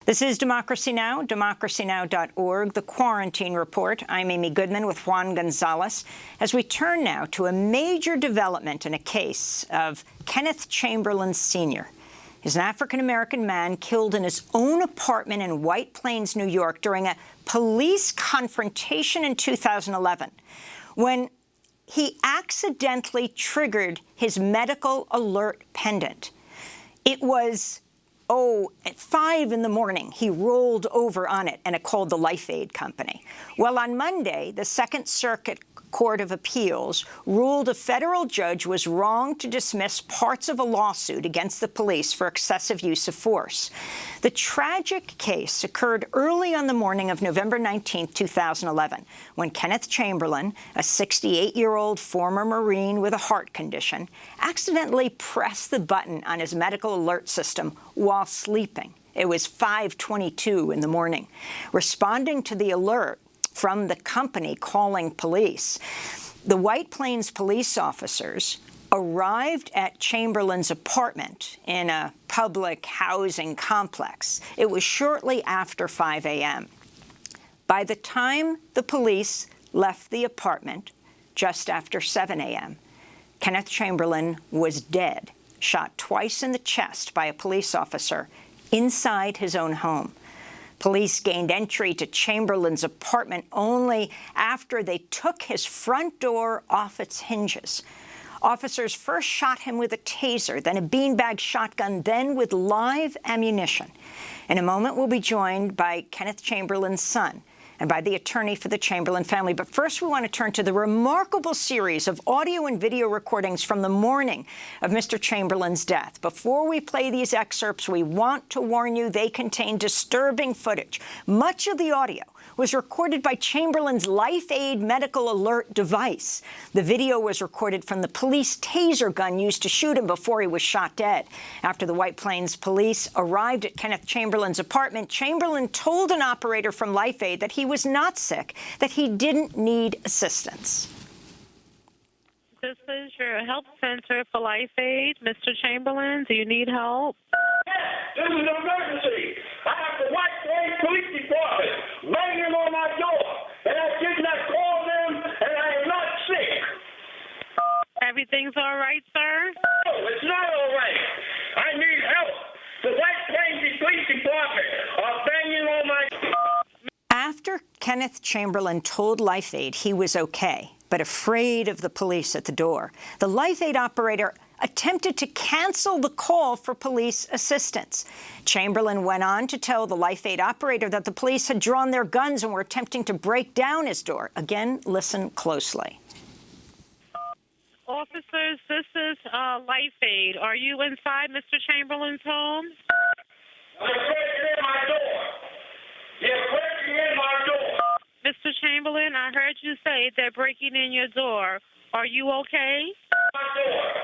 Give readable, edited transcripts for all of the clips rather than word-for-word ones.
This is Democracy Now!, democracynow.org, the Quarantine Report. I'm Amy Goodman with Juan Gonzalez. As we turn now to a major development in a case of Kenneth Chamberlain Sr. He's an African-American man killed in his own apartment in White Plains, New York, during a police confrontation in 2011, when he accidentally triggered his medical alert pendant. It was at 5 in the morning, he rolled over on it, and it called the Life Aid Company. Well, on Monday, the Second Circuit Court of Appeals ruled a federal judge was wrong to dismiss parts of a lawsuit against the police for excessive use of force. The tragic case occurred early on the morning of November 19, 2011, when Kenneth Chamberlain, a 68-year-old former Marine with a heart condition, accidentally pressed the button on his medical alert system while sleeping. It was 5:22 in the morning. Responding to the alert from the company calling police, the White Plains police officers arrived at Chamberlain's apartment in a public housing complex. It was shortly after 5 a.m. By the time the police left the apartment, just after 7 a.m., Kenneth Chamberlain was dead, shot twice in the chest by a police officer inside his own home. Police gained entry to Chamberlain's apartment only after they took his front door off its hinges. Officers first shot him with a taser, then a beanbag shotgun, then with live ammunition. In a moment, we'll be joined by Kenneth Chamberlain's son and by the attorney for the Chamberlain family. But first, we want to turn to the remarkable series of audio and video recordings from the morning of Mr. Chamberlain's death. Before we play these excerpts, we want to warn you they contain disturbing footage. Much of the audio was recorded by Chamberlain's Life Aid medical alert device. The video was recorded from the police taser gun used to shoot him before he was shot dead. After the White Plains police arrived at Kenneth Chamberlain's apartment, Chamberlain told an operator from Life Aid that he was not sick, that he didn't need assistance. This is your help center for Life Aid. Mr. Chamberlain, do you need help? This is an emergency. I have the White Plains Police Department banging on my door, and I did not call them, and I am not sick. Everything's all right, sir? No, it's not all right. I need help. The White Plains Police Department are banging on my door. After Kenneth Chamberlain told Life Aid he was okay, but afraid of the police at the door, the Life Aid operator attempted to cancel the call for police assistance. Chamberlain went on to tell the Life Aid operator that the police had drawn their guns and were attempting to break down his door. Again, listen closely. Officers, this is Life Aid. Are you inside Mr. Chamberlain's home? They're breaking in my door. They're breaking in my door. Mr. Chamberlain, I heard you say they're breaking in your door. Are you okay? My door.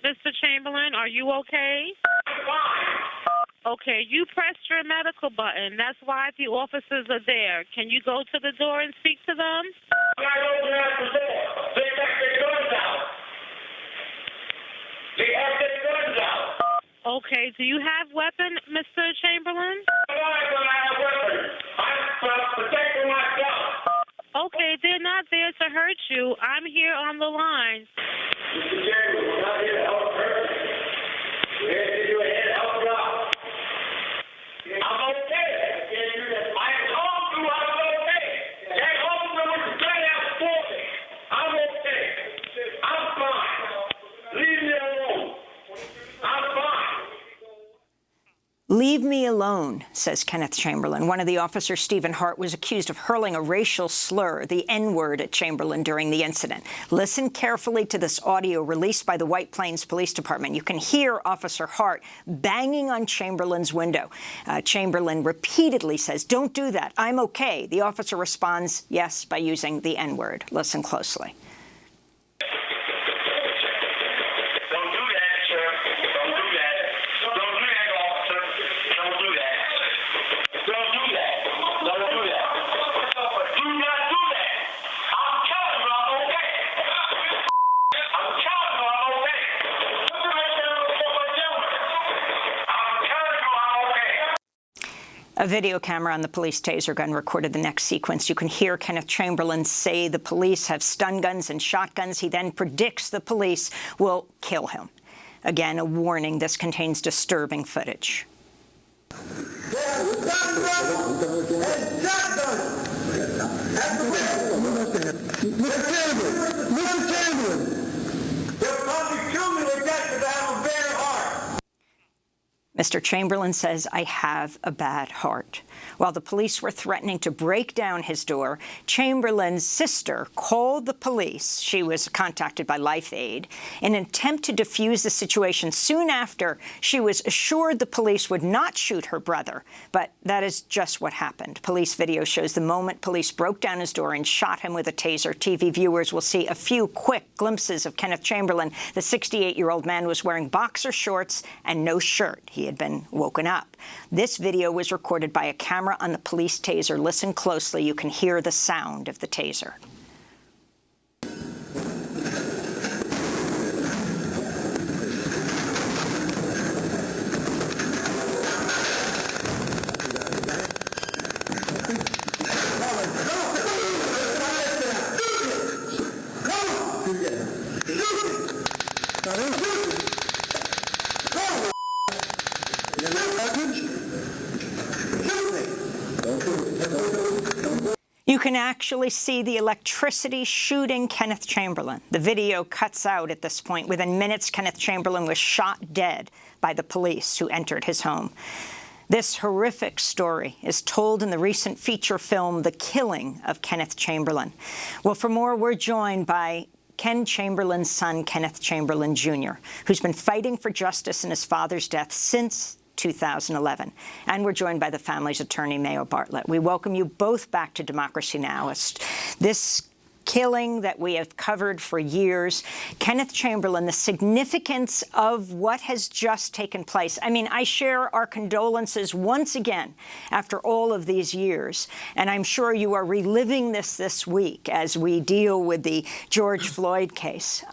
Mr. Chamberlain, are you okay? I'm fine. Okay, you pressed your medical button. That's why the officers are there. Can you go to the door and speak to them? I'm not opening up the door. They got their guns out. They have their guns out. Okay, do you have weapon, Mr. Chamberlain? Why would I have weapons? I'm protecting myself. Okay, they're not there to hurt you. I'm here on the line. Mr. Chamberlain, we're not here to help her. We're here to do a head help job. I'm okay. I told you I was okay. That officer was straight out for me. I'm okay. I'm fine. Leave me alone. I'm fine. Leave me alone, says Kenneth Chamberlain. One of the officers, Stephen Hart, was accused of hurling a racial slur, the N-word, at Chamberlain during the incident. Listen carefully to this audio released by the White Plains Police Department. You can hear Officer Hart banging on Chamberlain's window. Chamberlain repeatedly says, "Don't do that. I'm okay." The officer responds, yes, by using the N-word. Listen closely. A video camera on the police taser gun recorded the next sequence. You can hear Kenneth Chamberlain say the police have stun guns and shotguns. He then predicts the police will kill him. Again, a warning, this contains disturbing footage. Mr. Chamberlain says, "I have a bad heart." While the police were threatening to break down his door, Chamberlain's sister called the police. She was contacted by Life Aid in an attempt to defuse the situation. Soon after, she was assured the police would not shoot her brother, but that is just what happened. Police video shows the moment police broke down his door and shot him with a taser. TV viewers will see a few quick glimpses of Kenneth Chamberlain. The 68-year-old man was wearing boxer shorts and no shirt. He had been woken up. This video was recorded by a camera on the police taser. Listen closely. You can hear the sound of the taser. You can actually see the electricity shooting Kenneth Chamberlain. The video cuts out at this point. Within minutes, Kenneth Chamberlain was shot dead by the police who entered his home. This horrific story is told in the recent feature film, The Killing of Kenneth Chamberlain. Well, for more, we're joined by Ken Chamberlain's son, Kenneth Chamberlain Jr., who's been fighting for justice in his father's death since 2011. And we're joined by the family's attorney, Mayo Bartlett. We welcome you both back to Democracy Now! This killing that we have covered for years. Kenneth Chamberlain, the significance of what has just taken place. I mean, I share our condolences once again after all of these years, and I'm sure you are reliving this week as we deal with the George Floyd case.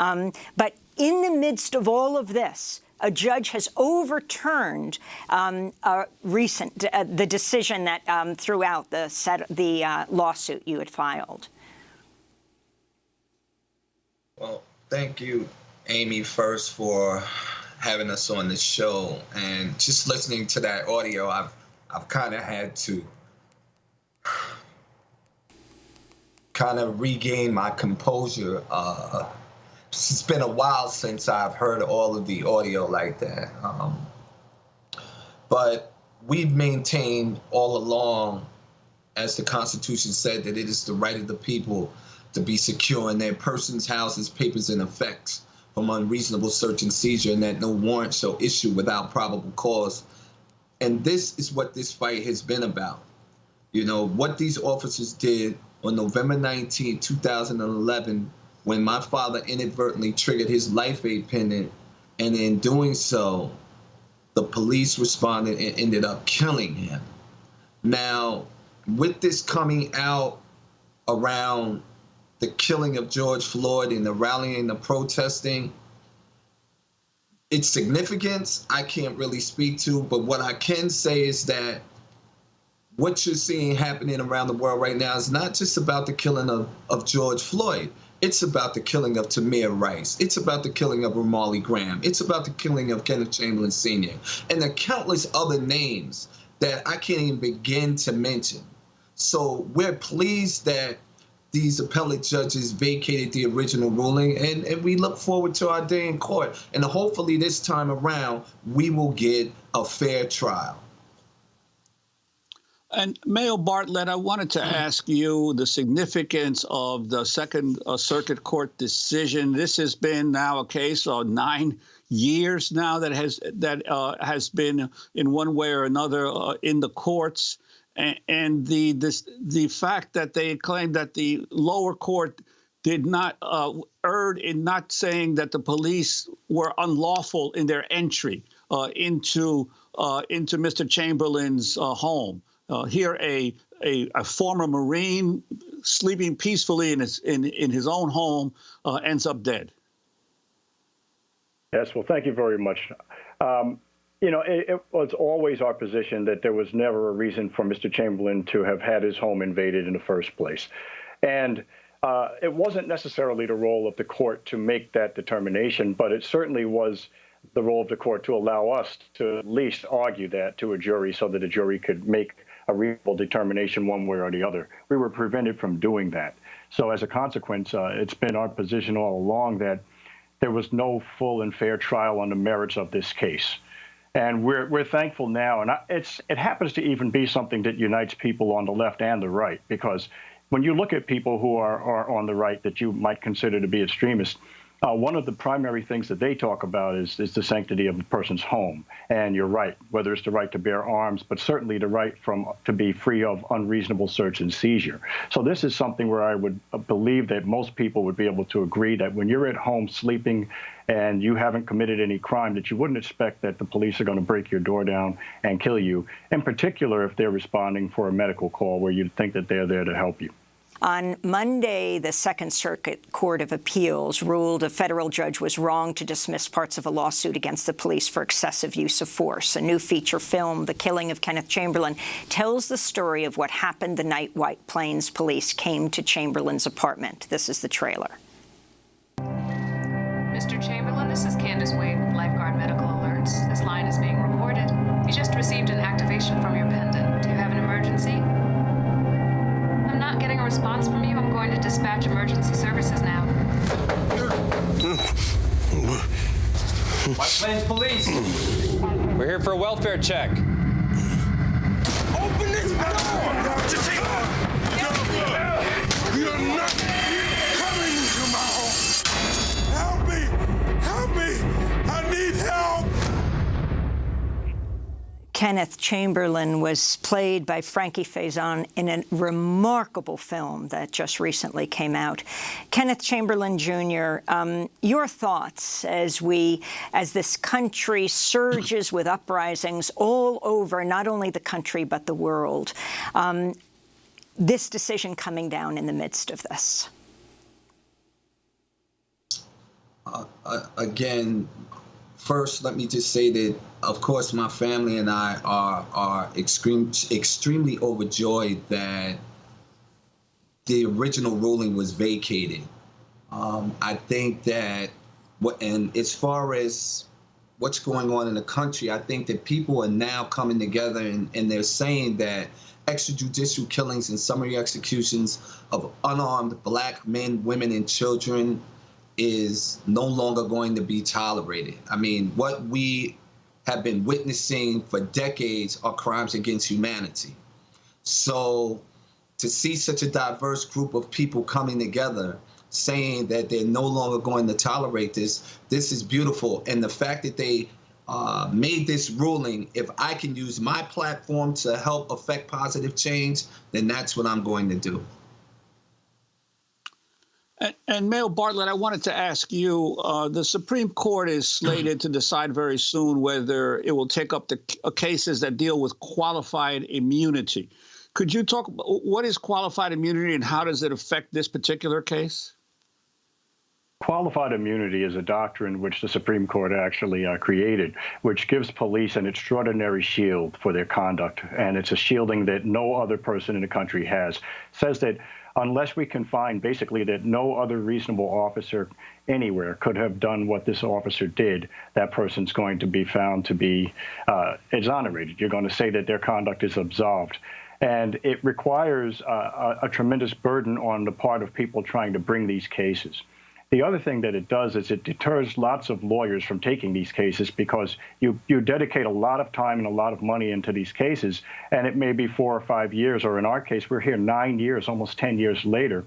But in the midst of all of this, a judge has overturned the decision that threw out the lawsuit you had filed. Well, thank you, Amy, first for having us on the show. And just listening to that audio, I've kind of had to kind of regain my composure. It's been a while since I've heard all of the audio like that. But we've maintained all along, as the Constitution said, that it is the right of the people to be secure in their persons, houses, papers, and effects from unreasonable search and seizure, and that no warrant shall issue without probable cause. And this is what this fight has been about. You know, what these officers did on November 19, 2011, when my father inadvertently triggered his Life Aid pendant, and in doing so, the police responded and ended up killing him. Now, with this coming out around the killing of George Floyd and the rallying, the protesting, its significance, I can't really speak to, but what I can say is that what you're seeing happening around the world right now is not just about the killing of George Floyd. It's about the killing of Tamir Rice. It's about the killing of Ramarley Graham. It's about the killing of Kenneth Chamberlain Sr. and the countless other names that I can't even begin to mention. So we're pleased that these appellate judges vacated the original ruling, and we look forward to our day in court. And hopefully this time around, we will get a fair trial. And Mayo Bartlett, I wanted to ask you the significance of the Second Circuit Court decision. This has been now a case of 9 years now that has been in one way or another in the courts. And the fact that they claimed that the lower court did not erred in not saying that the police were unlawful in their entry into Mr. Chamberlain's home. Here, a former Marine sleeping peacefully in his own home ends up dead. Yes, well, thank you very much. You know, it was always our position that there was never a reason for Mr. Chamberlain to have had his home invaded in the first place. And it wasn't necessarily the role of the court to make that determination, but it certainly was the role of the court to allow us to at least argue that to a jury so that a jury could make a reasonable determination one way or the other. We were prevented from doing that. So as a consequence, it's been our position all along that there was no full and fair trial on the merits of this case. And we're thankful now, and it happens to even be something that unites people on the left and the right, because when you look at people who are on the right that you might consider to be extremists, one of the primary things that they talk about is the sanctity of the person's home. And you're right, whether it's the right to bear arms, but certainly the right to be free of unreasonable search and seizure. So this is something where I would believe that most people would be able to agree that when you're at home sleeping and you haven't committed any crime, that you wouldn't expect that the police are going to break your door down and kill you, in particular if they're responding for a medical call where you'd think that they're there to help you. On Monday, the Second Circuit Court of Appeals ruled a federal judge was wrong to dismiss parts of a lawsuit against the police for excessive use of force. A new feature film, The Killing of Kenneth Chamberlain, tells the story of what happened the night White Plains police came to Chamberlain's apartment. This is the trailer. Mr. Chamberlain, this is Candace Wade with Lifeguard Medical Alerts. This line is being recorded. You just received an activation from your pendant. Do you have an emergency? I'm not getting a response from you. I'm going to dispatch emergency services now. White Plains Police. We're here for a welfare check. Open this door! You're not coming into my home. Help me! Help me! I need help! Kenneth Chamberlain was played by Frankie Faison in a remarkable film that just recently came out. Kenneth Chamberlain Jr., your thoughts as this country surges with uprisings all over, not only the country but the world, this decision coming down in the midst of this? Again, first, let me just say that, of course, my family and I are extremely overjoyed that the original ruling was vacated. I think that, and as far as what's going on in the country, I think that people are now coming together and they're saying that extrajudicial killings and summary executions of unarmed Black men, women, and children is no longer going to be tolerated. I mean, what we have been witnessing for decades are crimes against humanity. So to see such a diverse group of people coming together saying that they're no longer going to tolerate this is beautiful. And the fact that they made this ruling, if I can use my platform to help affect positive change, then that's what I'm going to do. And Mayo Bartlett, I wanted to ask you, the Supreme Court is slated to decide very soon whether it will take up the cases that deal with qualified immunity. Could you talk about what is qualified immunity and how does it affect this particular case? Qualified immunity is a doctrine which the Supreme Court actually created, which gives police an extraordinary shield for their conduct. And it's a shielding that no other person in the country has. It says that unless we can find basically that no other reasonable officer anywhere could have done what this officer did, that person's going to be found to be exonerated. You're going to say that their conduct is absolved. And it requires a tremendous burden on the part of people trying to bring these cases. The other thing that it does is it deters lots of lawyers from taking these cases because you dedicate a lot of time and a lot of money into these cases, and it may be 4 or 5 years, or in our case, we're here 9 years, almost 10 years later,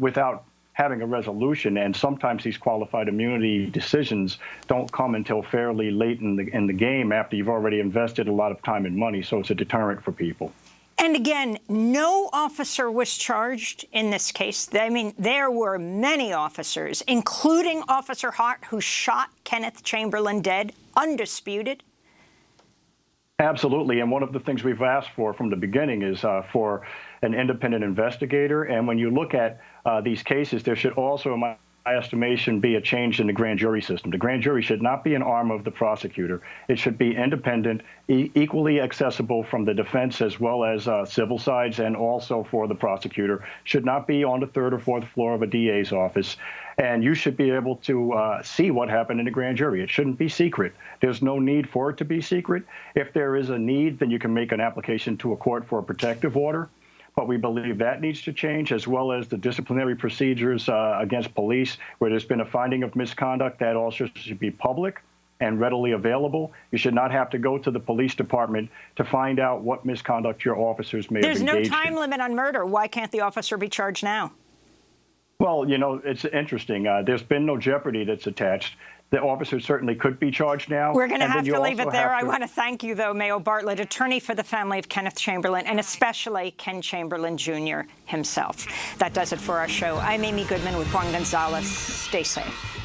without having a resolution. And sometimes these qualified immunity decisions don't come until fairly late in the game after you've already invested a lot of time and money, so it's a deterrent for people. And again, no officer was charged in this case. I mean, there were many officers, including Officer Hart, who shot Kenneth Chamberlain dead, undisputed. Absolutely. And one of the things we've asked for from the beginning is for an independent investigator. And when you look at these cases, there should also, in my my estimation, be a change in the grand jury system. The grand jury should not be an arm of the prosecutor. It should be independent, equally accessible from the defense as well as civil sides, and also for the prosecutor. Should not be on the third or fourth floor of a DA's office. And you should be able to see what happened in the grand jury. It shouldn't be secret. There's no need for it to be secret. If there is a need, then you can make an application to a court for a protective order. But we believe that needs to change, as well as the disciplinary procedures against police, where there's been a finding of misconduct. That also should be public and readily available. You should not have to go to the police department to find out what misconduct your officers may have engaged in. There's no time limit on murder. Why can't the officer be charged now? Well, you know, it's interesting. There's been no jeopardy that's attached. The officer certainly could be charged now. We're going to have to leave it there. I want to thank you, though, Mayo Bartlett, attorney for the family of Kenneth Chamberlain, and especially Ken Chamberlain Jr. himself. That does it for our show. I'm Amy Goodman with Juan Gonzalez. Stay safe.